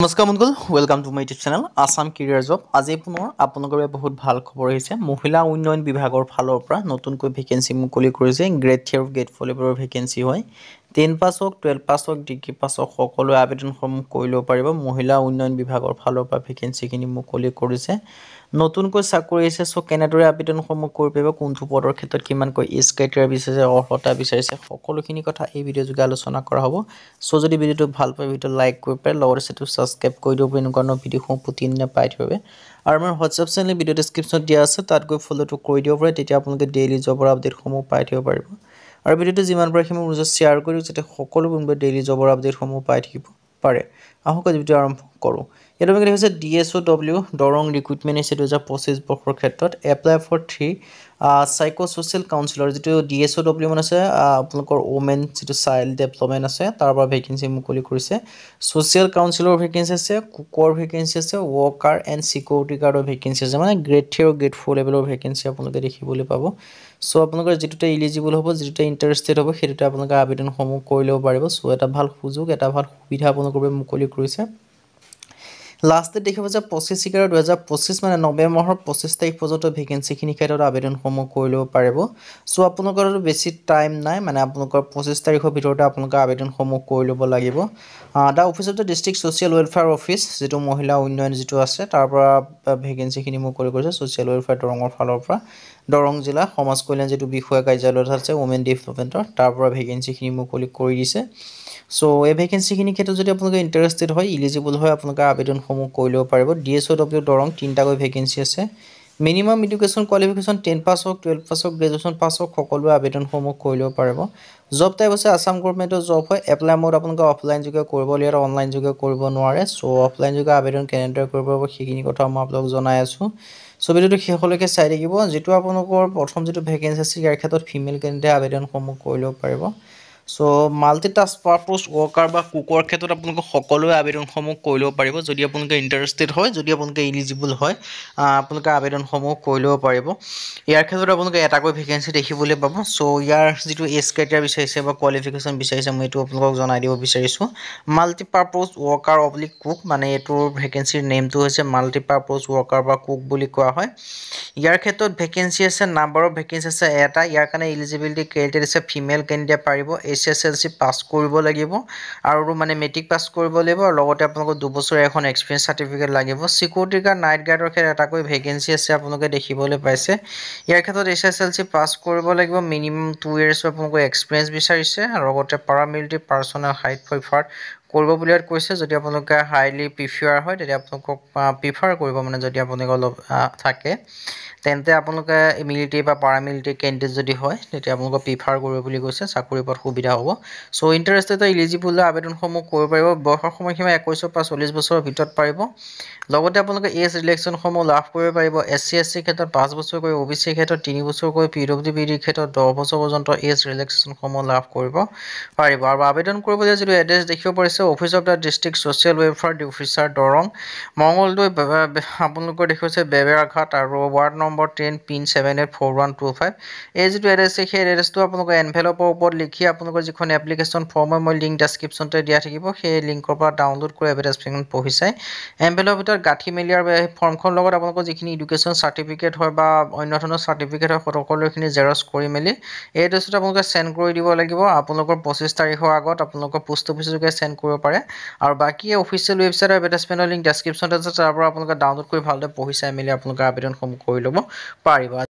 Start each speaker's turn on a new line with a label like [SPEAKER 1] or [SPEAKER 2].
[SPEAKER 1] নমস্কাৰ বন্ধুসকল, welcome to my YouTube channel Assam career job. আজি পুনৰ আপোনালোকৰ বাবে বহুত ভাল খবৰ আহিছে। মহিলা উন্নয়ন বিভাগৰ ফালৰ পৰা নতুনকৈ ভেকেঞ্চি মুকলি কৰিছে। গ্ৰেড 3 আৰু গ্ৰেড 4 লেভেলৰ ভেকেঞ্চি হয়। 10 পাছ হওক, 12 পাছ হওক, ডিগ্ৰী পাছ হওক, সকলোৱে আবেদনসমূহ কৰি ল'ব পাৰিব। মহিলা উন্নয়ন বিভাগৰ ফালৰ পৰা ভেকেঞ্চিখিনি মুকলি কৰিছে। নতুনকৈ চাকৰি আহিছে, চ' কেনেদৰে আবেদনসমূহ কৰিব পাৰিব, কোনটো পদৰ ক্ষেত্ৰত কিমানকৈ এজ ক্ৰাইটেৰিয়া বিচাৰিছে, অৰ্হতা বিচাৰিছে, সকলোখিনি কথা এই ভিডিঅ' যোগে আলোচনা কৰা হ'ব। চ' যদি ভিডিঅ'টো ভাল পায়, ভিডিঅ'টো লাইক কৰি পাৰে, লগতে চেনেলটো ছাবস্ক্ৰাইব কৰি দিব, এনেকুৱা ধৰণৰ ভিডিঅ'সমূহ প্ৰতিদিনে পাই থাকিব। আৰু আমাৰ হোৱাটছআপ চেনেল ভিডিঅ' ডেছক্ৰিপশ্যনত দিয়া আছে, তাত গৈ ফ'ল'টো কৰি দিব পাৰে, তেতিয়া আপোনালোকে ডেইলি জবৰ আপডেটসমূহ পাই থাকিব পাৰিব। আৰু ভিডিঅ'টো যিমান পাৰে সিমান নিজে শ্বেয়াৰ কৰি দিওঁ, যাতে সকলো বন্ধুৱে ডেইলি জবৰ আপডেটসমূহ পাই থাকিব পাৰে। আহক ভিডিঅ'টো আৰম্ভ কৰোঁ। ইয়াত আপোনালোকে দেখিছে DSOW দৰং ৰিক্ৰুইটমেণ্ট আহিছে 2025 বৰ্ষৰ ক্ষেত্ৰত। এপ্লাই ফৰ 3 চাইকো ছ'চিয়েল কাউন্সিলৰ, যিটো DSOW মানে আছে আপোনালোকৰ ওমেন যিটো চাইল্ড ডেভেলপমেণ্ট আছে, তাৰ পৰা ভেকেঞ্চি মুকলি কৰিছে। ছ'চিয়েল কাউন্সিলৰ ভেকেঞ্চি আছে, কুকৰ ভেকেঞ্চি আছে, ৱৰ্কাৰ এণ্ড চিকিউৰিটি গাৰ্ডৰ ভেকেঞ্চি আছে। মানে গ্ৰেড 3 আৰু গ্ৰেড 4 লেভেলৰ ভেকেঞ্চি আপোনালোকে দেখিবলৈ পাব। চ' আপোনালোকৰ যিটোতে ইলিজিবল হ'ব, যিটোতে ইণ্টাৰেষ্টেড হ'ব, সেইটোতে আপোনালোকে আবেদনসমূহ কৰি ল'ব পাৰিব। চ' এটা ভাল সুযোগ, এটা ভাল সুবিধা আপোনালোকৰ বাবে মুকলি কৰিছে। লাষ্ট ডেট দেখিব যে 25 2025 মানে নৱেম্বৰ মাহৰ 25 তাৰিখ পৰ্যন্ত ভেকেঞ্চিখিনি ক্ষেত্ৰত আবেদনসমূহ কৰি ল'ব পাৰিব। চ' আপোনালোকৰ বেছি টাইম নাই, মানে আপোনালোকৰ 25 তাৰিখৰ ভিতৰতে আপোনালোকে আবেদনসমূহ কৰি ল'ব লাগিব। The office of the district social welfare office, যিটো মহিলা উন্নয়ন যিটো আছে, তাৰ পৰা ভেকেঞ্চিখিনি মুকলি কৰিছে। ছ'চিয়েল ৱেলফেয়াৰ দৰঙৰ ফালৰ পৰা, দৰং জিলা সমাজ কল্যাণ যিটো বিষয়া কাৰ্যালয়ত আছে ওমেন ডেভেলপমেণ্টৰ, তাৰ পৰা ভেকেঞ্চিখিনি মুকলি কৰি দিছে। চ' এই ভেকেঞ্চিখিনিৰ ক্ষেত্ৰত যদি আপোনালোকে ইণ্টাৰেষ্টেড হয়, ইলিজিবল হয়, আপোনালোকে আবেদনসমূহ কৰি ল'ব পাৰিব। DSOW দৰং 3টাকৈ ভেকেঞ্চি আছে। মিনিমাম এডুকেশ্যন কোৱালিফিকেশ্যন 10 পাছ হওক, 12 পাছ হওক, গ্ৰেজুৱেশ্যন পাছ হওক, সকলোৱে আবেদনসমূহ কৰি ল'ব পাৰিব। জব টাইপ আছে আছাম গভৰ্ণমেণ্টৰ জব হয়। এপ্লাই মোড আপোনালোকে অফলাইন যোগে কৰিব লাগিব, অনলাইন যোগে কৰিব নোৱাৰে। চ' অফলাইন যোগে আবেদন কেনেদৰে কৰিব পাৰিব, সেইখিনি কথা মই আপোনালোকক জনাই আছোঁ। চ' ভিডিঅ'টো শেষলৈকে চাই থাকিব। যিটো আপোনালোকৰ প্ৰথম যিটো ভেকেঞ্চি আছে, ইয়াৰ ক্ষেত্ৰত ফিমেল কেণ্ডিডেটে আবেদনসমূহ কৰি ল'ব পাৰিব। চ' মাল্টিটাস্ক পাৰপ'জ ৱৰ্কাৰ বা কুকৰ ক্ষেত্ৰত আপোনালোকে সকলোৱে আবেদনসমূহ কৰি ল'ব পাৰিব। যদি আপোনালোকে ইণ্টাৰেষ্টেড হয়, যদি আপোনালোকে ইলিজিবল হয়, আপোনালোকে আবেদনসমূহ কৰি ল'ব পাৰিব। ইয়াৰ ক্ষেত্ৰত আপোনালোকে এটাকৈ ভেকেঞ্চি দেখিবলৈ পাব। চ' ইয়াৰ যিটো এজ ক্ৰাইটেৰিয়া বিচাৰিছে বা কোৱালিফিকেশ্যন বিচাৰিছে, মই এইটো আপোনালোকক জনাই দিব বিচাৰিছোঁ। মাল্টিপাৰপ'জ ৱৰ্কাৰ অব্লিক কুক, মানে এইটোৰ ভেকেঞ্চিৰ নেমটো হৈছে মাল্টিপাৰপ'জ ৱৰ্কাৰ বা কুক বুলি কোৱা হয়। ইয়াৰ ক্ষেত্ৰত ভেকেঞ্চি আছে, নাম্বাৰ অফ ভেকেঞ্চি আছে এটা। ইয়াৰ কাৰণে ইলিজিবিলিটি ক্ৰাইটেৰিয়া আছে, ফিমেল কেণ্ডিডেট পাৰিব, HSLC পাছ কৰিব লাগিব আৰু মানে মেট্ৰিক পাছ কৰিব লাগিব, আৰু লগতে আপোনালোকৰ 2 বছৰীয়া এখন এক্সপিৰিয়েঞ্চ চাৰ্টিফিকেট লাগিব। চিকিউৰিটি গাৰ্ড, নাইট গাৰ্ডৰ ক্ষেত্ৰত এটাকৈ ভেকেঞ্চি আছে, আপোনালোকে দেখিবলৈ পাইছে। ইয়াৰ ক্ষেত্ৰত HSLC পাছ কৰিব লাগিব, মিনিমাম 2 years আপোনালোকৰ এক্সপিৰিয়েঞ্চ বিচাৰিছে, আৰু লগতে পাৰামিলিটেৰী পাৰ্চনেল হাইট প্ৰিফাৰ কৰিব বুলি ইয়াত কৈছে। যদি আপোনালোকে হাইলি প্ৰিফাৰ হয়, তেতিয়া আপোনালোকক প্ৰিফাৰ কৰিব, মানে যদি আপোনালোকে অলপ থাকে, তেন্তে আপোনালোকে মিলিটেৰী বা পাৰামিলিটেৰী কেণ্ডিডেট যদি হয়, তেতিয়া আপোনালোকক প্ৰিফাৰ কৰিব বুলি কৈছে। চাকৰি পোৱাত সুবিধা হ'ব। চ' ইণ্টাৰেষ্টেড ইলিজিবল আবেদনসমূহ কৰিব পাৰিব। বয়সৰ সময়সীমা 21 পৰা 40 বছৰৰ ভিতৰত পাৰিব। লগতে আপোনালোকে এজ ৰিলেক্সনসমূহ লাভ কৰিব পাৰিব। SC SC ক্ষেত্ৰত 5 বছৰকৈ, OBC ক্ষেত্ৰত 3 বছৰকৈ, PWBDৰ ক্ষেত্ৰত 10 বছৰ পৰ্যন্ত এজ ৰিলেক্সনসমূহ লাভ কৰিব পাৰিব। আৰু আবেদন কৰিবলৈ যিটো এড্ৰেছ দেখিব পাৰিছে, office of the district social welfare officer Darrang, Mangaldai, আপোনালোকৰ দেখুৱাইছে বেবেৰাঘাট, আৰু ৱাৰ্ড নম্বৰ 10 পিন 784125। এই যিটো এড্ৰেছ আছে, সেই এড্ৰেছটো আপোনালোকৰ এনভেলপৰ ওপৰত লিখি আপোনালোকৰ যিখন এপ্লিকেশ্যন ফৰ্ম হয়, মই লিংক ডেছক্ৰিপশ্যনতে দিয়া থাকিব, সেই লিংকৰ পৰা ডাউনলোড কৰি এডভাৰটাইজমেণ্ট পঢ়ি চাই এনভেলপৰ ভিতৰত গাঁঠি মেলি, আৰু এই ফৰ্মখনৰ লগত আপোনালোকৰ যিখিনি এডুকেশ্যন চাৰ্টিফিকেট হয় বা অন্য ধৰণৰ চাৰ্টিফিকেট হয়, সকলোখিনি জেৰক্স কৰি মেলি এই এড্ৰেছটো আপোনালোকে চেণ্ড কৰি দিব লাগিব। আপোনালোকৰ 25 তাৰিখৰ আগত আপোনালোকৰ পোষ্ট অফিচ যোগে চেণ্ড কৰিব পাৰে। আৰু বাকী অফিচিয়েল ৱেবছাইট এডভাৰটাইজমেণ্টৰ লিংক ডেছক্ৰিপশ্যনতে আছে, তাৰ পৰা আপোনালোকে ডাউনলোড কৰি ভালদৰে পঢ়ি চাই মেলি আপোনালোকে আবেদনসমূহ কৰি ল'ব পাৰিব।